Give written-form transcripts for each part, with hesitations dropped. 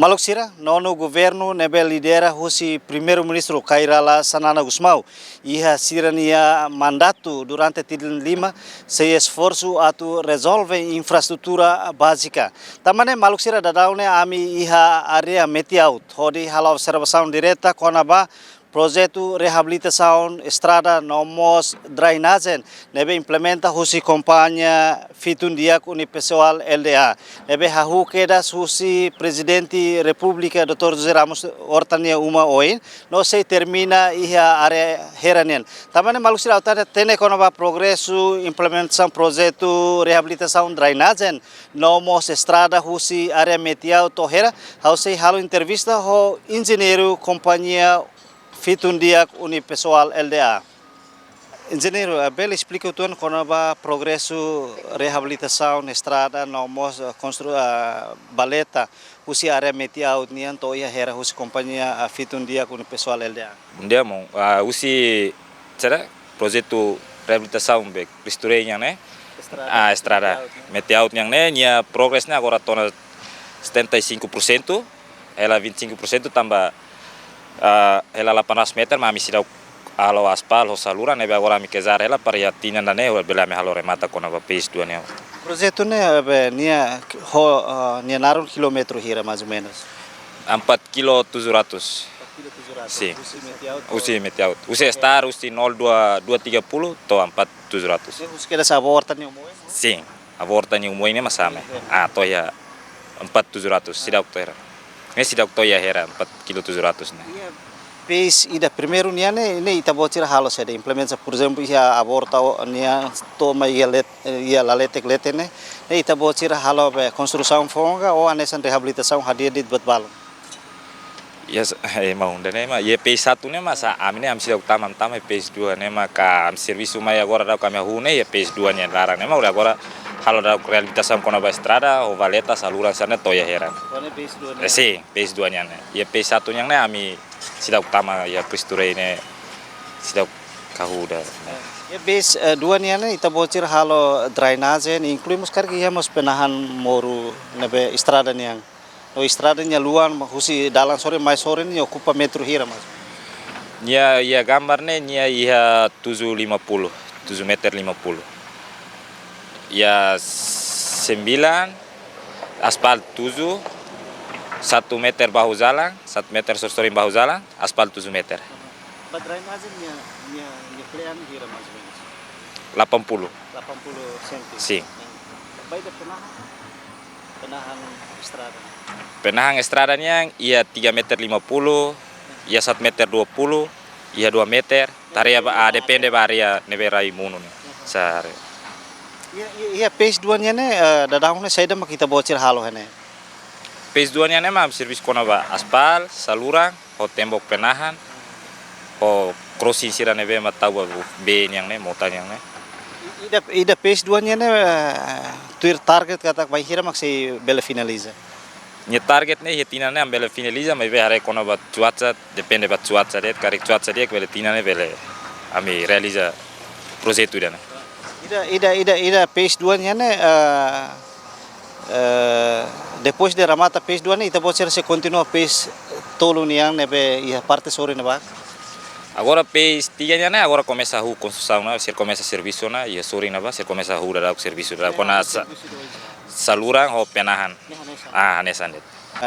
Maluksira, nono governo nebe lidera husi primeiro-ministro Kairala Sanana Gusmão. Iha sirania mandato durante tidin 5 se esforço atu resolve infraestrutura básica. Tamane Maluksira dadaune ami iha area metiaut. Hodi hala observação direta konaba projeto reabilitação estrada nomos drainagem nebe implementa husi companhia fitundiak unipessoal LDA nebe hahu kedas husi presidente República Dr. José Ramos Hortania Uma Oin no se termina iha area heranian tamane Maluksira utara tene konaba progresso implementação projeto reabilitação drainagem nomos estrada husi area metiau tohera hausi halo entrevista ho engenheiro companhia Fitundiak Unipessoal LDA. Engenheiro, Abel explica o tuan konaba progresso reabilitação estrada nomos baleta husi area metiau nian to ia hera husi companhia Fitundiak Unipessoal LDA. Dia mau usi cara projeto reabilitação be risturenya né estrada metiau yang né nia progresnya agora tona 75%, ela 25% tambah ela 18 meter mami sidau alo aspal ho saluran nebe agora mi kezar ela para tinan dane bela me halo remata kona ba pes dua ne Projeto ne nia ho nia narun kilometro hira mais ou menos 4 kilo 700 sim usi metiaut usi estar usi 0230 to 4 700 usi keda saborta ni umoi sim aborta ni umoi ne masame to ya 4 700 sidau to era sidau to ya hera 4 kilo 700 ne Pes ida primeiro niane ne ita bocira halos ada implementa por exemplo ia aborta nia toma ia laletek letene ne ita bocira halo be construção fonga ou anesan reabilitação hadir dit buat balon yes mau ndane ma ye P1 ne masa amine am sidau tamam P2 ne maka am serviço mai agora da kami hune ye P2 ne larang ne ma agora halo da reabilitação kona ba estrada o valeta saluran sana to ya heran sim P2 ne ye P1 yang ne ami sidau utama ya pristura ini sidau kahuda ya base dua niane ita bocir halo drainagem incluímos karki hemos penahan moru nebe estrada niang no estrada nya luan husi dalan sore mai sore ni ocupa metro hira mas ya gambar ne nya iha 750 7 meter 50 ya 9 aspal 7 1 meter bahu jalan, 1 meter sostorin bahu jalan, aspal 7 meter. Drainagem nya klean hira mas menos 80 cm. Sim. Baik penahan estrada. Penahan estradanya ia 3 meter 50, ia 1 meter 20, ia 2 meter. Taria depende area neberai munu nih. Sare. Iya pes dua nya ne dadahune saida mak kita bocir halo hene. PS2 nya memang servis kona ba aspal, saluran, ho tembok penahan, ho crossing sira nebe matau ba B yang ne mota yang ne. Ida PS2 nya ne tuir target kata bai hira mak se bela finaliza. Nya target ne hetina ne bela finaliza mai be hare kona ba cuaca depende ba cuaca det karik cuaca dia bela tina ne bela ami realiza projeto dia ne. Ida PS2 nya ne depois de ramata pes 2 ita pode ser se continua pes tolo niang nebe ia parte sore neba agora pes 3 nya ne agora começa a construção na ser começa serviço na ia sore neba ser começa a dar serviço da kona saluran ho penahan hanesan det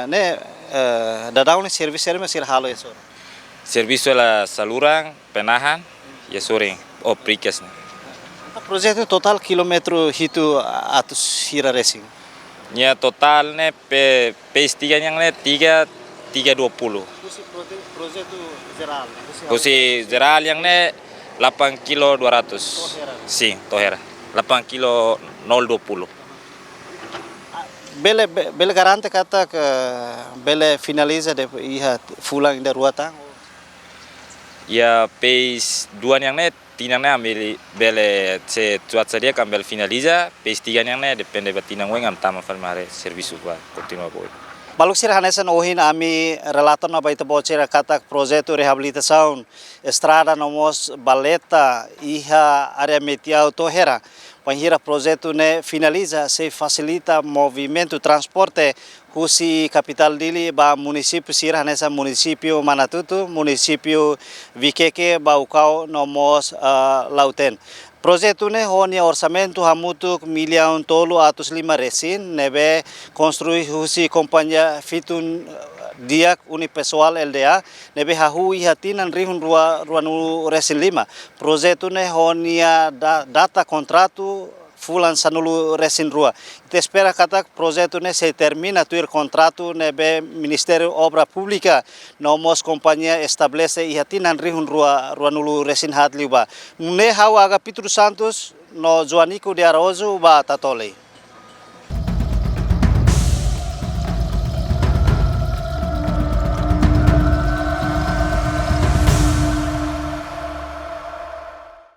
ne dadaun serviço era mesir halo ya sore serviço la saluran penahan ia sore o prikes ne projeto total kilometro hitu atus hira racing nya total ne PS3 yang ne 320. Projeto geral. Kusi geral yang ne 8 kilo 200. Sim, tohera. 8 kilo 020. Bele garante kata ke bele finaliza de iha fulang da ruatang. Ya PS2 yang ne tinang ne ambil bele se cuaca dia kambel finaliza PS3 yang ne depende batinang weng am tama falmare serviço ba continua boy Maluksira hanesan ohin ami relator na baita bocera kata projeto reabilitação estrada nomos baleta iha area metiau tohera panghira projeto ne finaliza se facilita movimento transporte husi capital Dili ba município Sirah nessa município Manatutu, município Vikeke ba ukau nomos Lauten. Projeto ne honia orçamento hamutuk milhão tolo atus lima resin nebe construir husi companhia fitun diak unipessoal LDA nebe hahui hatinan rihun ruanu resin lima. Projeto ne honia data contrato fulan sanulu resin rua. Te espera kata projeto ne se termina tuir contrato nebe Ministério Obra Pública nomos companhia estabelece ihatinan rihun ruanulu resin hatliba. Ne hawa aga Pitru Santos no Joanico de Araújo ba tatolei.